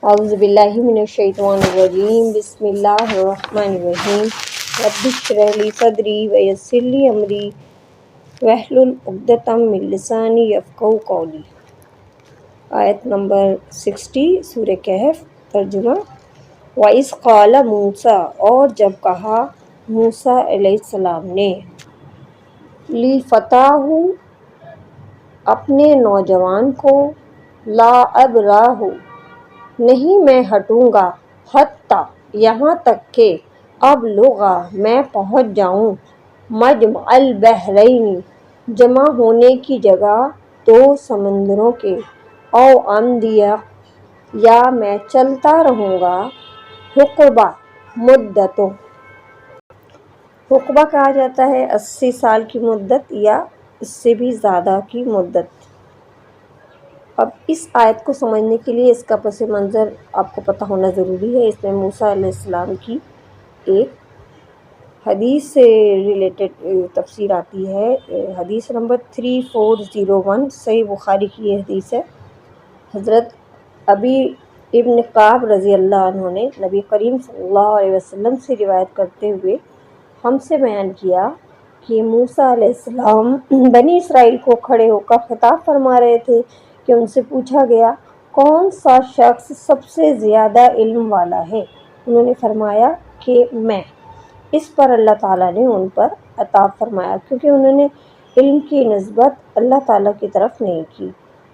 اعوذ باللہ من الشیطان الرجیم بسم اللہ الرحمن الرحیم رب اشرح لی صدری ویسر لی امری واحلل عقدۃ من لسانی یفقہوا قولی۔ آیت نمبر 60 سورہ کہف، ترجمہ۔ وَإِذْ قَالَ مُوسیٰ، اور جب کہا موسیٰ علیہ السلام نے، لِفَتَاهُ، اپنے نوجوان کو، لا أَبْرَحُ، نہیں میں ہٹوں گا، حتیٰ، یہاں تک کہ، ابلغ، میں پہنچ جاؤں، مجمع البحرین، جمع ہونے کی جگہ دو سمندروں کے، او امضی، یا میں چلتا رہوں گا، حقبہ، مدت، حقبہ کہا جاتا ہے 80 سال کی مدت یا اس سے بھی زیادہ کی مدت۔ اب اس آیت کو سمجھنے کے لیے اس کا پس منظر آپ کو پتہ ہونا ضروری ہے۔ اس میں موسیٰ علیہ السلام کی ایک حدیث سے ریلیٹڈ تفسیر آتی ہے۔ حدیث نمبر 3401، صحیح بخاری کی یہ حدیث ہے۔ حضرت ابی ابن کعب رضی اللہ عنہ نے نبی کریم صلی اللہ علیہ وسلم سے روایت کرتے ہوئے ہم سے بیان کیا کہ موسیٰ علیہ السلام بنی اسرائیل کو کھڑے ہو کر خطاب فرما رہے تھے کہ ان سے پوچھا گیا، کون سا شخص سب سے زیادہ علم والا ہے؟ انہوں نے فرمایا کہ میں۔ اس پر اللہ تعالیٰ نے ان پر عطاب فرمایا، کیونکہ انہوں نے علم کی نسبت اللہ تعالیٰ کی طرف نہیں کی۔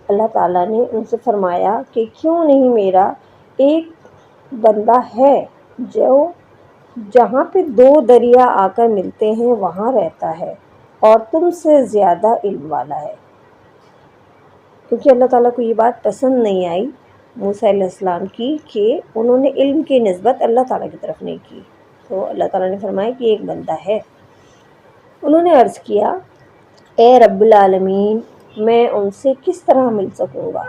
اللہ تعالیٰ نے ان سے فرمایا کہ کیوں نہیں میرا ایک بندہ ہے جو جہاں پہ دو دریا آ کر ملتے ہیں وہاں رہتا ہے اور تم سے زیادہ علم والا ہے۔ کیونکہ اللہ تعالیٰ کو یہ بات پسند نہیں آئی موسیٰ علیہ السلام کی کہ انہوں نے علم کی نسبت اللہ تعالیٰ کی طرف نہیں کی، تو اللہ تعالیٰ نے فرمایا کہ ایک بندہ ہے۔ انہوں نے عرض کیا، اے رب العالمین، میں ان سے کس طرح مل سکوں گا؟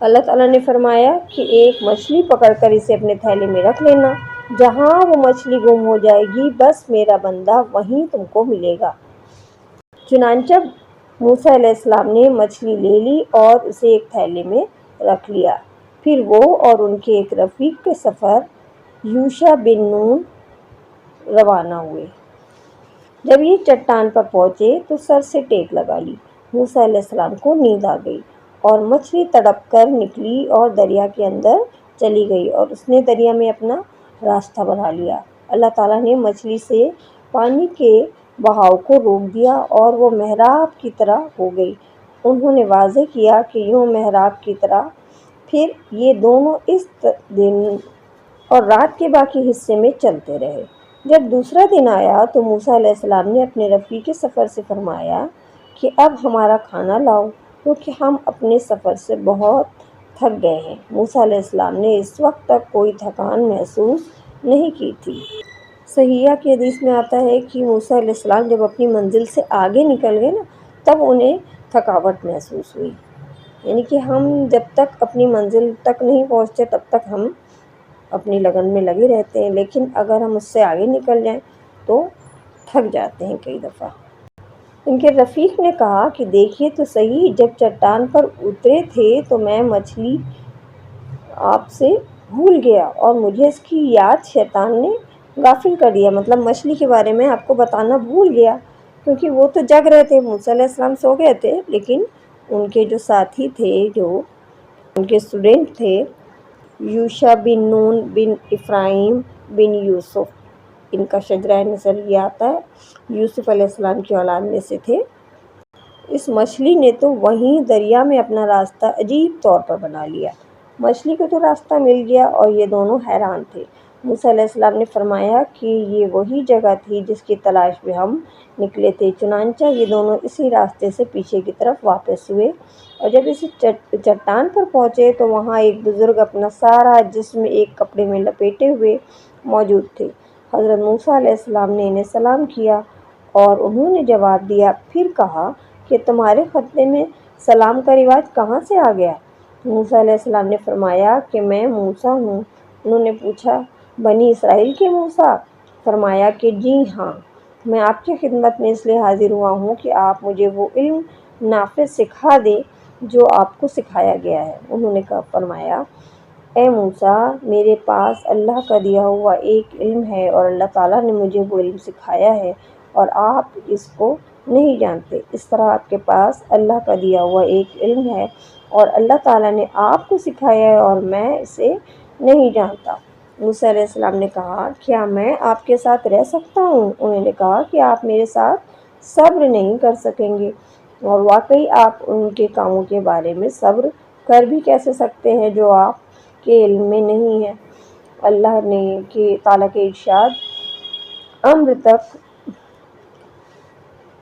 اللہ تعالیٰ نے فرمایا کہ ایک مچھلی پکڑ کر اسے اپنے تھیلے میں رکھ لینا، جہاں وہ مچھلی گم ہو جائے گی بس میرا بندہ وہیں تم کو ملے گا۔ چنانچہ موسیٰ علیہ السلام نے مچھلی لے لی اور اسے ایک تھیلے میں رکھ لیا۔ پھر وہ اور ان کے ایک رفیق کے سفر یوشع بن نون روانہ ہوئے۔ جب یہ چٹان پر پہنچے تو سر سے ٹیک لگا لی۔ موسیٰ علیہ السلام کو نیند آ گئی اور مچھلی تڑپ کر نکلی اور دریا کے اندر چلی گئی اور اس نے دریا میں اپنا راستہ بنا لیا۔ اللہ تعالیٰ نے مچھلی سے پانی کے بہاؤ کو روک دیا اور وہ محراب کی طرح ہو گئی۔ انہوں نے واضح کیا کہ یوں محراب کی طرح۔ پھر یہ دونوں اس دن اور رات کے باقی حصے میں چلتے رہے۔ جب دوسرا دن آیا تو موسیٰ علیہ السلام نے اپنے رفیق سفر سے فرمایا کہ اب ہمارا کھانا لاؤ، کیونکہ ہم اپنے سفر سے بہت تھک گئے ہیں۔ موسیٰ علیہ السلام نے اس وقت تک کوئی تھکان محسوس نہیں کی تھی۔ صحیحہ کی حدیث میں آتا ہے کہ موسیٰ علیہ السلام جب اپنی منزل سے آگے نکل گئے نا، تب انہیں تھکاوٹ محسوس ہوئی۔ یعنی کہ ہم جب تک اپنی منزل تک نہیں پہنچتے تب تک ہم اپنی لگن میں لگے رہتے ہیں، لیکن اگر ہم اس سے آگے نکل جائیں تو تھک جاتے ہیں کئی دفعہ۔ ان کے رفیق نے کہا کہ دیکھیے تو صحیح، جب چٹان پر اترے تھے تو میں مچھلی آپ سے بھول گیا اور مجھے اس کی یاد شیطان نے غافل کر دیا، مطلب مچھلی کے بارے میں آپ کو بتانا بھول گیا، کیونکہ وہ تو جگ رہے تھے، موسیٰ علیہ السلام سو گئے تھے، لیکن ان کے جو ساتھی تھے، جو ان کے اسٹوڈنٹ تھے، یوشع بن نون بن افراہیم بن یوسف، ان کا شجرہ نسل یہ آتا ہے، یوسف علیہ السلام کی اولاد میں سے تھے۔ اس مچھلی نے تو وہیں دریا میں اپنا راستہ عجیب طور پر بنا لیا۔ مچھلی کو تو راستہ مل گیا اور یہ دونوں حیران تھے۔ موسیٰ علیہ السلام نے فرمایا کہ یہ وہی جگہ تھی جس کی تلاش میں ہم نکلے تھے۔ چنانچہ یہ دونوں اسی راستے سے پیچھے کی طرف واپس ہوئے اور جب اس چٹان پر پہنچے تو وہاں ایک بزرگ اپنا سارا جسم ایک کپڑے میں لپیٹے ہوئے موجود تھے۔ حضرت موسیٰ علیہ السلام نے انہیں سلام کیا اور انہوں نے جواب دیا، پھر کہا کہ تمہارے خطے میں سلام کا رواج کہاں سے آ گیا؟ موسیٰ علیہ السلام نے فرمایا کہ میں موسیٰ ہوں۔ انہوں نے پوچھا، بنی اسرائیل کے موسیٰ؟ فرمایا کہ جی ہاں۔ میں آپ کی خدمت میں اس لیے حاضر ہوا ہوں کہ آپ مجھے وہ علم نافع سکھا دیں جو آپ کو سکھایا گیا ہے۔ انہوں نے فرمایا، اے موسیٰ، میرے پاس اللہ کا دیا ہوا ایک علم ہے اور اللہ تعالیٰ نے مجھے وہ علم سکھایا ہے اور آپ اس کو نہیں جانتے۔ اس طرح آپ کے پاس اللہ کا دیا ہوا ایک علم ہے اور اللہ تعالیٰ نے آپ کو سکھایا ہے اور میں اسے نہیں جانتا۔ موسیٰ علیہ السلام نے کہا، کیا میں آپ کے ساتھ رہ سکتا ہوں؟ انہوں نے کہا کہ آپ میرے ساتھ صبر نہیں کر سکیں گے، اور واقعی آپ ان کے کاموں کے بارے میں صبر کر بھی کیسے سکتے ہیں جو آپ کے علم میں نہیں ہے۔ اللہ نے تعالیٰ کے ارشاد امر تک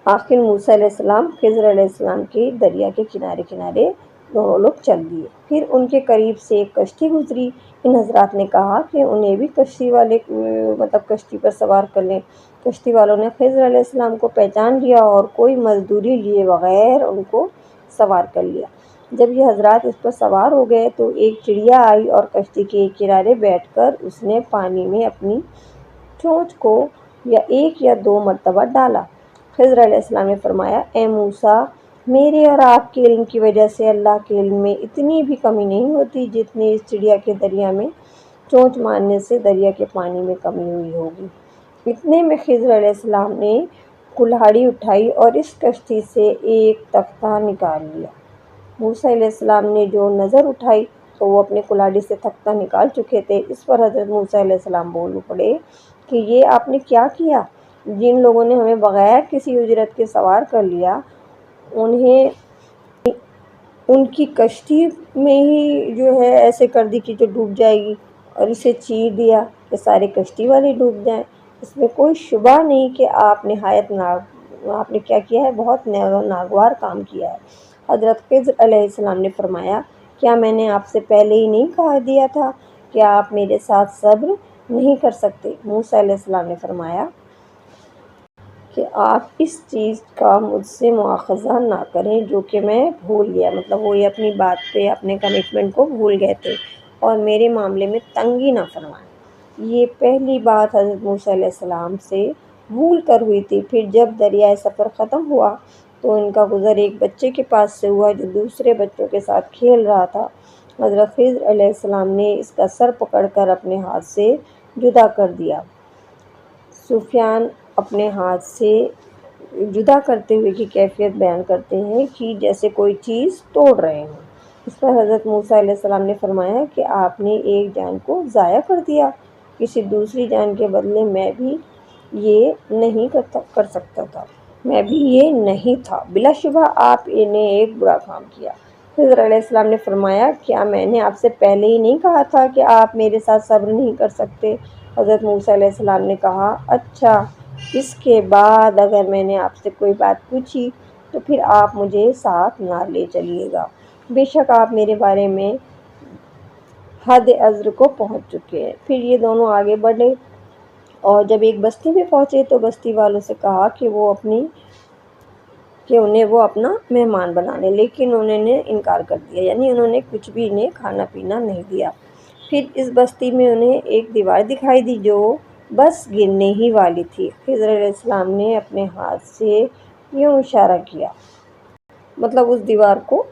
آخر موسیٰ علیہ السلام خضر علیہ السلام کے دریا کے کنارے کنارے دونوں لوگ چل دیے۔ پھر ان کے قریب سے ایک کشتی گزری۔ ان حضرات نے کہا کہ انہیں بھی کشتی پر سوار کر لیں۔ کشتی والوں نے خضر علیہ السلام کو پہچان لیا اور کوئی مزدوری لیے بغیر ان کو سوار کر لیا۔ جب یہ حضرات اس پر سوار ہو گئے تو ایک چڑیا آئی اور کشتی کے ایک کنارے بیٹھ کر اس نے پانی میں اپنی چونچ کو ایک یا دو مرتبہ ڈالا۔ خضر علیہ السلام نے فرمایا، اے موسیٰ، میرے اور آپ کے علم کی وجہ سے اللہ کے علم میں اتنی بھی کمی نہیں ہوتی جتنی اس چڑیا کے دریا میں چونچ مارنے سے دریا کے پانی میں کمی ہوئی ہوگی۔ اتنے میں خضر علیہ السلام نے کلہاڑی اٹھائی اور اس کشتی سے ایک تختہ نکال لیا۔ موسیٰ علیہ السلام نے جو نظر اٹھائی تو وہ اپنے کلہاڑی سے تختہ نکال چکے تھے۔ اس پر حضرت موسیٰ علیہ السلام بول پڑے کہ یہ آپ نے کیا کیا؟ جن لوگوں نے ہمیں بغیر کسی اجرت کے سوار کر لیا، انہیں ان کی کشتی میں ہی جو ہے ایسے کر دی کہ جو ڈوب جائے گی، اور اسے چیر دیا کہ سارے کشتی والے ڈوب جائیں۔ اس میں کوئی شبہ نہیں کہ آپ نے کیا کیا ہے، بہت ناگوار کام کیا ہے۔ حضرت خضر علیہ السلام نے فرمایا، کیا میں نے آپ سے پہلے ہی نہیں کہا دیا تھا کہ آپ میرے ساتھ صبر نہیں کر سکتے؟ موسیٰ علیہ السلام نے فرمایا کہ آپ اس چیز کا مجھ سے مواخذہ نہ کریں جو کہ میں بھول گیا، مطلب وہ یہ اپنی بات پہ اپنے کمٹمنٹ کو بھول گئے تھے، اور میرے معاملے میں تنگی نہ فرمائیں۔ یہ پہلی بات حضرت موسیٰ علیہ السلام سے بھول کر ہوئی تھی۔ پھر جب دریائے سفر ختم ہوا تو ان کا گزر ایک بچے کے پاس سے ہوا جو دوسرے بچوں کے ساتھ کھیل رہا تھا۔ حضرت خضر علیہ السلام نے اس کا سر پکڑ کر اپنے ہاتھ سے جدا کر دیا۔ سفیان اپنے ہاتھ سے جدا کرتے ہوئے کی کیفیت بیان کرتے ہیں کہ جیسے کوئی چیز توڑ رہے ہوں۔ اس پر حضرت موسیٰ علیہ السلام نے فرمایا کہ آپ نے ایک جان کو ضائع کر دیا، کسی دوسری جان کے بدلے میں بھی یہ نہیں کر سکتا تھا، میں بھی یہ نہیں تھا، بلا شبہ آپ نے ایک برا کام کیا۔ خضر علیہ السلام نے فرمایا، کیا میں نے آپ سے پہلے ہی نہیں کہا تھا کہ آپ میرے ساتھ صبر نہیں کر سکتے؟ حضرت موسیٰ علیہ السلام نے کہا، اچھا، اس کے بعد اگر میں نے آپ سے کوئی بات پوچھی تو پھر آپ مجھے ساتھ نہ لے چلیے گا، بے شک آپ میرے بارے میں حد عذر کو پہنچ چکے ہیں۔ پھر یہ دونوں آگے بڑھے اور جب ایک بستی میں پہنچے تو بستی والوں سے کہا کہ انہیں وہ اپنا مہمان بنا لیں، لیکن انہوں نے انکار کر دیا، یعنی انہوں نے کچھ بھی انہیں کھانا پینا نہیں دیا۔ پھر اس بستی میں انہیں ایک دیوار دکھائی دی جو بس گرنے ہی والی تھی۔ خضر علیہ السلام نے اپنے ہاتھ سے یوں اشارہ کیا، مطلب اس دیوار کو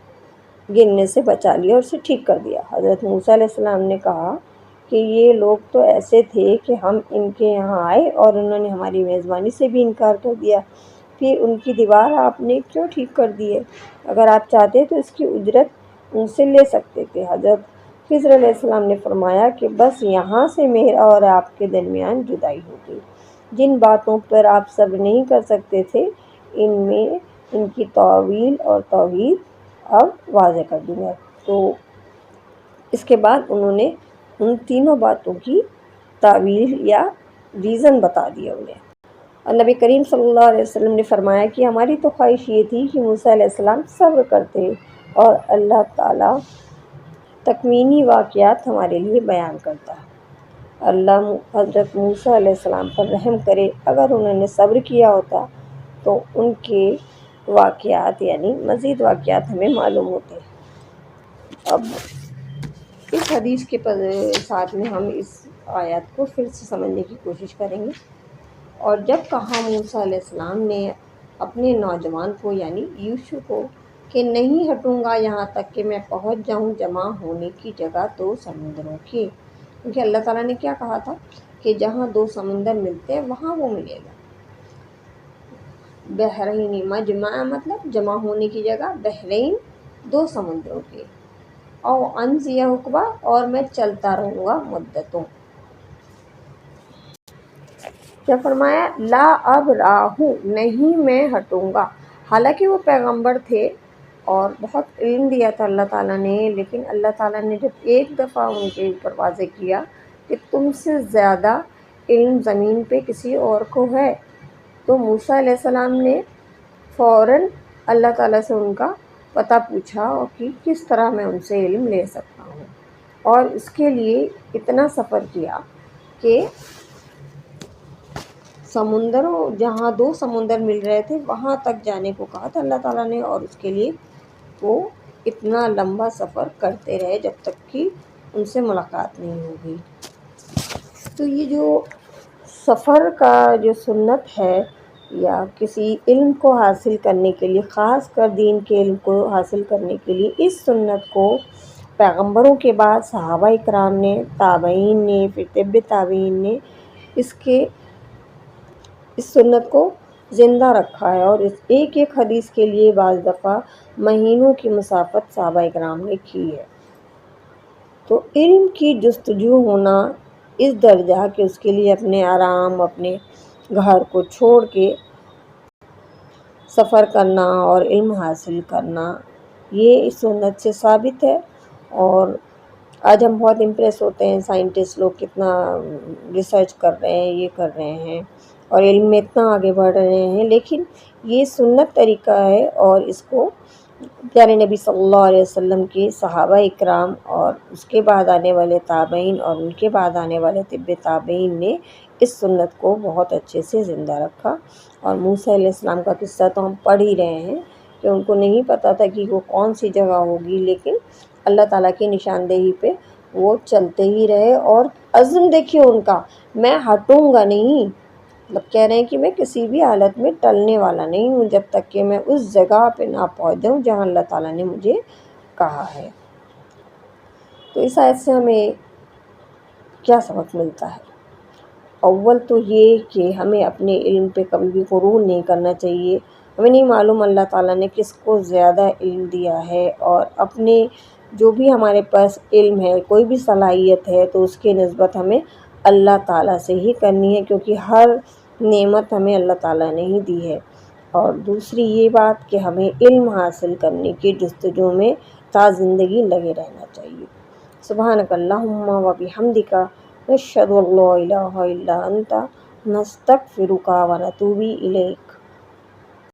گرنے سے بچا لیا اور اسے ٹھیک کر دیا۔ حضرت موسیٰ علیہ السلام نے کہا کہ یہ لوگ تو ایسے تھے کہ ہم ان کے یہاں آئے اور انہوں نے ہماری میزبانی سے بھی انکار کر دیا، پھر ان کی دیوار آپ نے کیوں ٹھیک کر دی ہے؟ اگر آپ چاہتے تو اس کی اجرت ان سے لے سکتے تھے۔ حضرت خضر علیہ السلام نے فرمایا کہ بس یہاں سے میرا اور آپ کے درمیان جدائی ہو گئی۔ جن باتوں پر آپ صبر نہیں کر سکتے تھے ان کی تعویل اور توحید اب واضح کر دوں گا۔ تو اس کے بعد انہوں نے ان تینوں باتوں کی تعویل یا ریزن بتا دیا انہیں۔ اور نبی کریم صلی اللہ علیہ وسلم نے فرمایا کہ ہماری تو خواہش یہ تھی کہ موسیٰ علیہ السلام صبر کرتے اور اللہ تعالیٰ تکوینی واقعات ہمارے لیے بیان کرتا۔ اللہ حضرت موسیٰ علیہ السلام پر رحم کرے، اگر انہوں نے صبر کیا ہوتا تو ان کے واقعات یعنی مزید واقعات ہمیں معلوم ہوتے۔ اب اس حدیث کے ساتھ میں ہم اس آیات کو پھر سے سمجھنے کی کوشش کریں گے۔ اور جب کہا موسیٰ علیہ السلام نے اپنے نوجوان کو یعنی یوشع کو کہ نہیں ہٹوں گا یہاں تک کہ میں پہنچ جاؤں جمع ہونے کی جگہ دو سمندروں کی، کیونکہ اللہ تعالیٰ نے کیا کہا تھا کہ جہاں دو سمندر ملتے ہیں وہاں وہ ملے گا۔ بحرین مجمع مطلب جمع ہونے کی جگہ، بحرین دو سمندروں کے، او امضی حقبہ اور میں چلتا رہوں گا مدتوں۔ کیا فرمایا؟ لا ابراہ نہیں میں ہٹوں گا، حالانکہ وہ پیغمبر تھے اور بہت علم دیا تھا اللہ تعالیٰ نے، لیکن اللہ تعالیٰ نے جب ایک دفعہ ان کے اوپر واضح کیا کہ تم سے زیادہ علم زمین پہ کسی اور کو ہے، تو موسیٰ علیہ السلام نے فوراً اللہ تعالیٰ سے ان کا پتہ پوچھا اور کہ کس طرح میں ان سے علم لے سکتا ہوں، اور اس کے لیے اتنا سفر کیا کہ سمندروں جہاں دو سمندر مل رہے تھے وہاں تک جانے کو کہا تھا اللہ تعالیٰ نے، اور اس کے لیے وہ اتنا لمبا سفر کرتے رہے جب تک کہ ان سے ملاقات نہیں ہو گئی۔ تو یہ جو سفر کا جو سنت ہے یا کسی علم کو حاصل کرنے کے لیے، خاص کر دین کے علم کو حاصل کرنے کے لیے، اس سنت کو پیغمبروں کے بعد صحابہ اکرام نے، تابعین نے، پھر تبع تابعین نے اس سنت کو زندہ رکھا ہے، اور اس ایک ایک حدیث کے لیے بعض دفعہ مہینوں کی مسافت صحابہ اکرام نے کی ہے۔ تو علم کی جستجو ہونا اس درجہ کہ اس کے لیے اپنے آرام، اپنے گھر کو چھوڑ کے سفر کرنا اور علم حاصل کرنا، یہ اس سنت سے ثابت ہے۔ اور آج ہم بہت امپریس ہوتے ہیں، سائنٹسٹ لوگ کتنا ریسرچ کر رہے ہیں، یہ کر رہے ہیں اور علم میں اتنا آگے بڑھ رہے ہیں، لیکن یہ سنت طریقہ ہے، اور اس کو پیارے نبی صلی اللہ علیہ وسلم کے صحابہ اکرام اور اس کے بعد آنے والے تابعین اور ان کے بعد آنے والے تبع تابعین نے اس سنت کو بہت اچھے سے زندہ رکھا۔ اور موسیٰ علیہ السلام کا قصہ تو ہم پڑھ ہی رہے ہیں کہ ان کو نہیں پتہ تھا کہ وہ کون سی جگہ ہوگی، لیکن اللہ تعالیٰ کی نشاندہی پہ وہ چلتے ہی رہے، اور عزم دیکھیے ان کا، میں ہٹوں گا نہیں، مطلب کہہ رہے ہیں کہ میں کسی بھی حالت میں ٹلنے والا نہیں ہوں جب تک کہ میں اس جگہ پہ نہ پہنچ جاؤں جہاں اللہ تعالیٰ نے مجھے کہا ہے۔ تو اس آیت سے ہمیں کیا سبق ملتا ہے؟ اول تو یہ کہ ہمیں اپنے علم پہ کبھی بھی غرور نہیں کرنا چاہیے۔ ہمیں نہیں معلوم اللہ تعالیٰ نے کس کو زیادہ علم دیا ہے، اور اپنے جو بھی ہمارے پاس علم ہے، کوئی بھی صلاحیت ہے، تو اس کی نسبت ہمیں اللہ تعالیٰ سے ہی کرنی ہے، کیونکہ ہر نعمت ہمیں اللہ تعالیٰ نے ہی دی ہے۔ اور دوسری یہ بات کہ ہمیں علم حاصل کرنے کی جستجو میں تا زندگی لگے رہنا چاہیے۔ سبحانک اللہم و بحمدک نشہد ان لا الہ الا انت نستغفرک و نتوب الیک۔